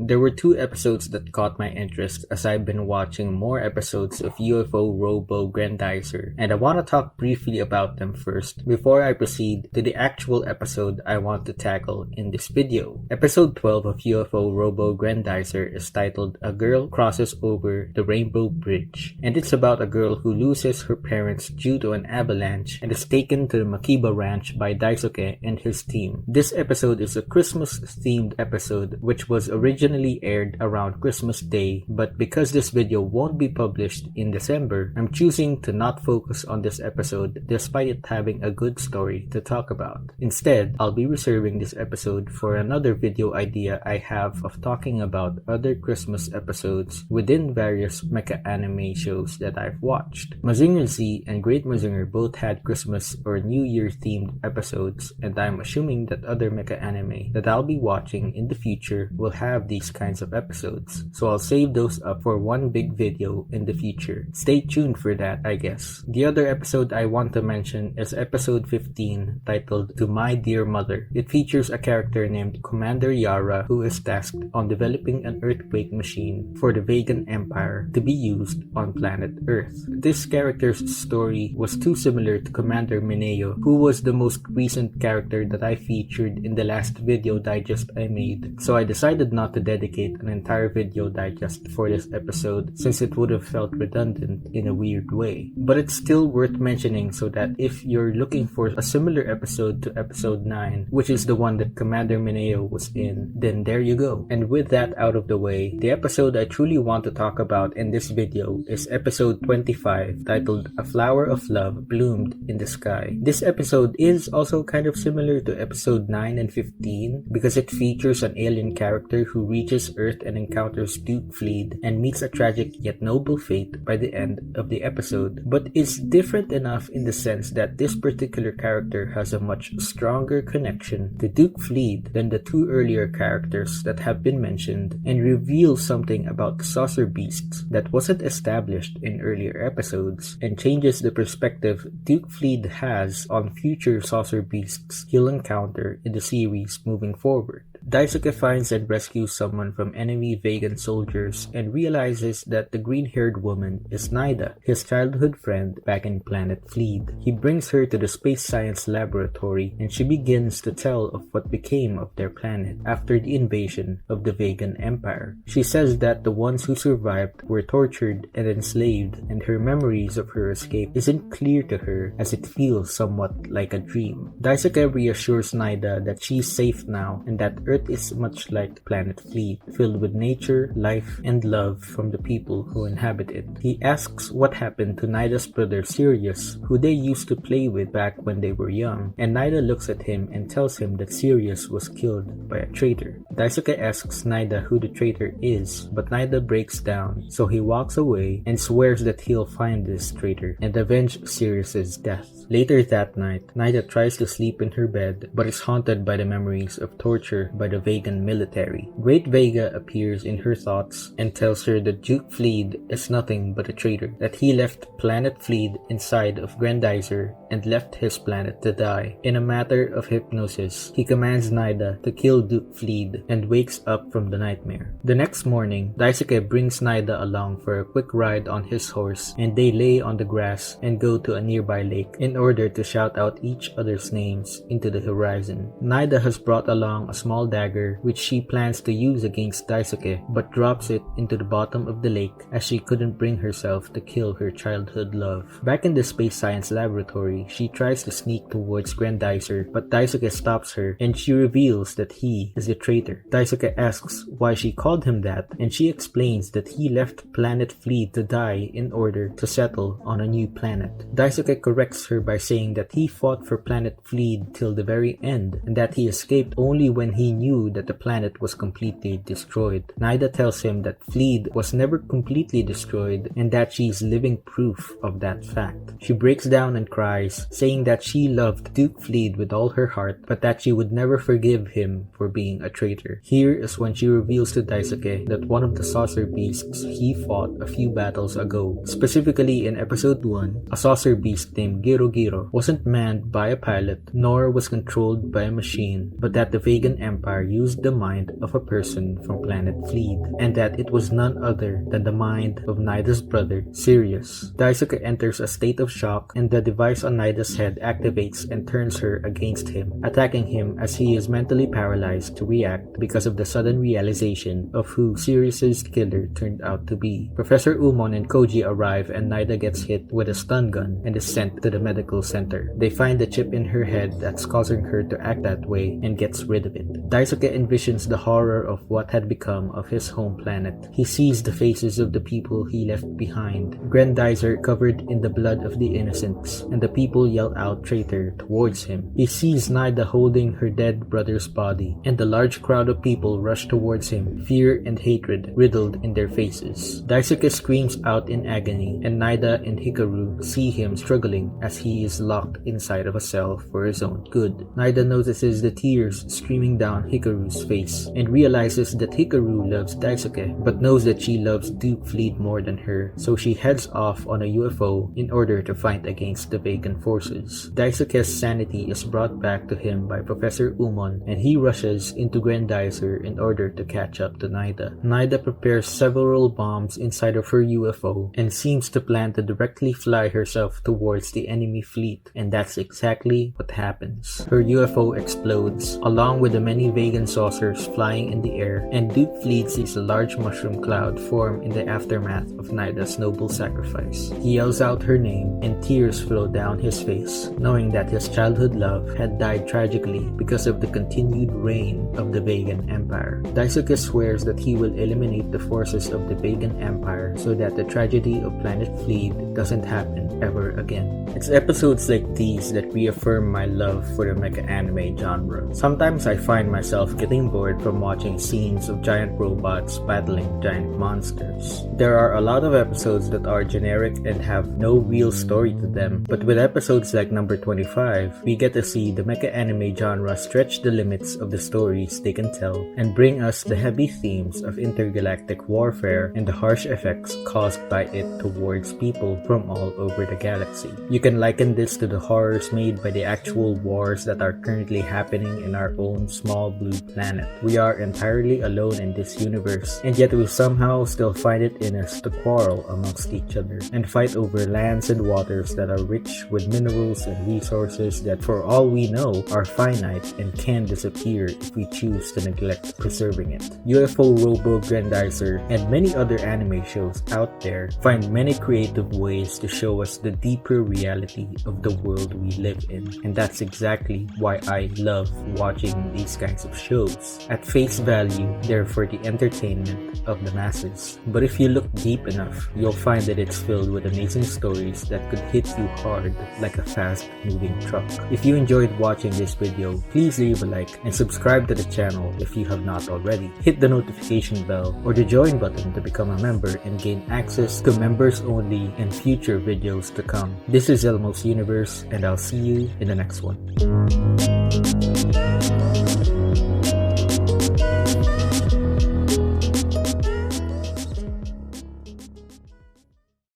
There were two episodes that caught my interest as I've been watching more episodes of UFO Robo Grendizer, and I want to talk briefly about them first before I proceed to the actual episode I want to tackle in this video. Episode 12 of UFO Robo Grendizer is titled A Girl Crosses Over the Rainbow Bridge, and it's about a girl who loses her parents due to an avalanche and is taken to the Makiba Ranch by Daisuke and his team. This episode is a Christmas-themed episode which was originally aired around Christmas Day, but because this video won't be published in December, I'm choosing to not focus on this episode despite it having a good story to talk about. Instead, I'll be reserving this episode for another video idea I have of talking about other Christmas episodes within various mecha anime shows that I've watched. Mazinger Z and Great Mazinger both had Christmas or New Year themed episodes, and I'm assuming that other mecha anime that I'll be watching in the future will have these kinds of episodes, so I'll save those up for one big video in the future. Stay tuned for that, I guess. The other episode I want to mention is episode 15, titled To My Dear Mother. It features a character named Commander Yara who is tasked on developing an earthquake machine for the Vegan Empire to be used on planet Earth. This character's story was too similar to Commander Mineo, who was the most recent character that I featured in the last video digest I made, so I decided not to dedicate an entire video digest for this episode since it would have felt redundant in a weird way. But it's still worth mentioning so that if you're looking for a similar episode to episode 9, which is the one that Commander Mineo was in, then there you go. And with that out of the way, the episode I truly want to talk about in this video is episode 25, titled A Flower of Love Bloomed in the Sky. This episode is also kind of similar to episode 9 and 15 because it features an alien character who reaches Earth and encounters Duke Fleed and meets a tragic yet noble fate by the end of the episode, but is different enough in the sense that this particular character has a much stronger connection to Duke Fleed than the two earlier characters that have been mentioned, and reveals something about the saucer beasts that wasn't established in earlier episodes, and changes the perspective Duke Fleed has on future saucer beasts he'll encounter in the series moving forward. Daisuke finds and rescues someone from enemy vegan soldiers and realizes that the green-haired woman is Naida, his childhood friend back in Planet Fleed. He brings her to the space science laboratory and she begins to tell of what became of their planet after the invasion of the Vegan Empire. She says that the ones who survived were tortured and enslaved, and her memories of her escape isn't clear to her as it feels somewhat like a dream. Daisuke reassures Naida that she's safe now and that Earth is much like Planet Fleet, filled with nature, life, and love from the people who inhabit it. He asks what happened to Naida's brother Sirius, who they used to play with back when they were young, and Naida looks at him and tells him that Sirius was killed by a traitor. Daisuke asks Naida who the traitor is, but Naida breaks down, so he walks away and swears that he'll find this traitor and avenge Sirius's death. Later that night, Naida tries to sleep in her bed, but is haunted by the memories of torture by the Vegan military. Great Vega appears in her thoughts and tells her that Duke Fleed is nothing but a traitor, that he left Planet Fleed inside of Grendizer and left his planet to die. In a matter of hypnosis, he commands Naida to kill Duke Fleed and wakes up from the nightmare. The next morning, Daisuke brings Naida along for a quick ride on his horse, and they lay on the grass and go to a nearby lake in order to shout out each other's names into the horizon. Naida has brought along a small dagger which she plans to use against Daisuke, but drops it into the bottom of the lake as she couldn't bring herself to kill her childhood love. Back in the space science laboratory, she tries to sneak towards Grendizer, but Daisuke stops her and she reveals that he is the traitor. Daisuke asks why she called him that, and she explains that he left Planet Fleet to die in order to settle on a new planet. Daisuke corrects her by saying that he fought for Planet Fleet till the very end, and that he escaped only when he knew that the planet was completely destroyed. Naida tells him that Fleet was never completely destroyed and that she's living proof of that fact. She breaks down and cries, saying that she loved Duke Fleet with all her heart, but that she would never forgive him for being a traitor. Here is when she reveals to Daisuke that one of the saucer beasts he fought a few battles ago, specifically in episode 1, a saucer beast named Giro Giro wasn't manned by a pilot nor was controlled by a machine, but that the Vegan Empire empire used the mind of a person from planet Fleet, and that it was none other than the mind of Naida's brother, Sirius. Daisuke enters a state of shock, and the device on Naida's head activates and turns her against him, attacking him as he is mentally paralyzed to react because of the sudden realization of who Sirius's killer turned out to be. Professor Umon and Koji arrive, and Naida gets hit with a stun gun and is sent to the medical center. They find the chip in her head that's causing her to act that way and gets rid of it. Daisuke envisions the horror of what had become of his home planet. He sees the faces of the people he left behind, Grendizer covered in the blood of the innocents, and the people yell out traitor towards him. He sees Naida holding her dead brother's body, and the large crowd of people rush towards him, fear and hatred riddled in their faces. Daisuke screams out in agony, and Naida and Hikaru see him struggling as he is locked inside of a cell for his own good. Naida notices the tears streaming down Hikaru's face, and realizes that Hikaru loves Daisuke, but knows that she loves Duke Fleet more than her, so she heads off on a UFO in order to fight against the Vegan forces. Daisuke's sanity is brought back to him by Professor Umon, and he rushes into Grendizer in order to catch up to Naida. Naida prepares several bombs inside of her UFO and seems to plan to directly fly herself towards the enemy fleet, and that's exactly what happens. Her UFO explodes, along with the many Vegan saucers flying in the air, and Duke Fleet sees a large mushroom cloud form in the aftermath of Naida's noble sacrifice. He yells out her name, and tears flow down his face, knowing that his childhood love had died tragically because of the continued reign of the Vegan Empire. Daisuke swears that he will eliminate the forces of the Vegan Empire so that the tragedy of Planet Fleet doesn't happen ever again. It's episodes like these that reaffirm my love for the mecha anime genre. Sometimes I find myself getting bored from watching scenes of giant robots battling giant monsters. There are a lot of episodes that are generic and have no real story to them, but with episodes like number 25, we get to see the mecha anime genre stretch the limits of the stories they can tell and bring us the heavy themes of intergalactic warfare and the harsh effects caused by it towards people from all over the galaxy. You can liken this to the horrors made by the actual wars that are currently happening in our own small blue planet. We are entirely alone in this universe, and yet we somehow still find it in us to quarrel amongst each other and fight over lands and waters that are rich with minerals and resources that, for all we know, are finite and can disappear if we choose to neglect preserving it. UFO Robo Grendizer and many other anime shows out there find many creative ways to show us the deeper reality of the world we live in, and that's exactly why I love watching these kinds of shows. At face value, they're for the entertainment of the masses, but if you look deep enough, you'll find that it's filled with amazing stories that could hit you hard like a fast-moving truck. If you enjoyed watching this video, please leave a like and subscribe to the channel if you have not already. Hit the notification bell or the join button to become a member and gain access to members only and future videos to come. This is Elmo's Universe, and I'll see you in the next one.